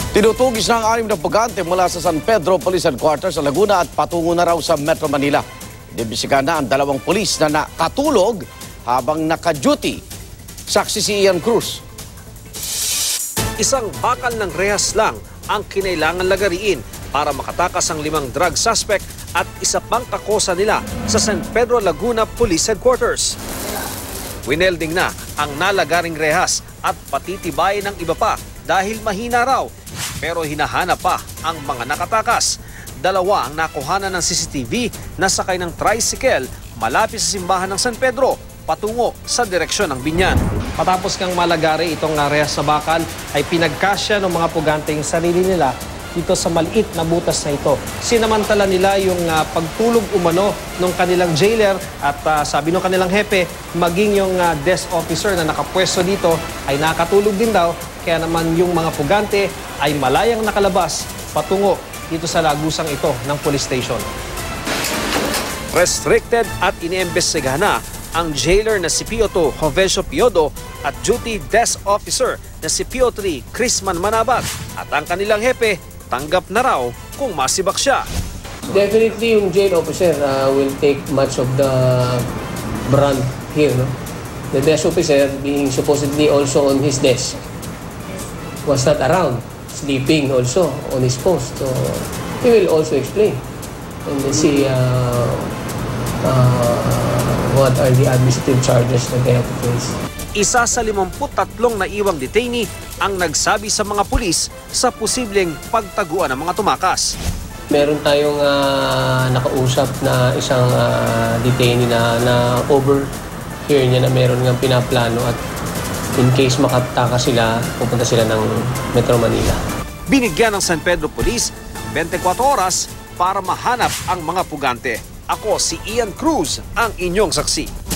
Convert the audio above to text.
Tinutugis ng 6 na pugante mula sa San Pedro Police Headquarters sa Laguna at patungo na raw sa Metro Manila. Dibisikan na ang 2 pulis na nakatulog habang naka-duty. Saksi si Ian Cruz. Isang bakal ng rehas lang ang kinailangan lagariin para makatakas ang 5 drug suspect at isa pang kakosa nila sa San Pedro Laguna Police Headquarters. Winelding na ang nalagaring rehas at patitibayin ng iba pa dahil mahina raw, pero hinahanap pa ang mga nakatakas. 2 ang nakuhanan ng CCTV na sakay ng tricycle malapit sa simbahan ng San Pedro patungo sa direksyon ng Binyan. Matapos kang malagari itong rehas sa bakal ay pinagkasya ng mga pugante yung sarili nila dito sa maliit na butas na ito. Sinamantala nila yung pagtulog umano ng kanilang jailer at sabi ng kanilang hepe, maging yung desk officer na nakapwesto dito ay nakatulog din daw. Kaya naman yung mga pugante ay malayang nakalabas patungo dito sa lagusang ito ng police station. Restricted at iniimbestigahan na ang jailer na si PO2 Jovencio Piodo at duty desk officer na si PO3 Chrisman Manabat at ang kanilang hepe tanggap na raw kung masibak siya. Definitely yung jail officer will take much of the brunt here. No? The desk officer being supposedly also on his desk was not around, sleeping also on his post. So he will also explain and see what are the administrative charges that they have to face. Isa sa 53 na iwang detainee ang nagsabi sa mga pulis sa posibleng pagtaguan ng mga tumakas. Meron tayong nakausap na isang detainee na overhear niya na meron ng pinaplano at in case makatakas sila, pupunta sila ng Metro Manila. Binigyan ng San Pedro Police ng 24 oras para mahanap ang mga pugante. Ako si Ian Cruz, ang inyong saksi.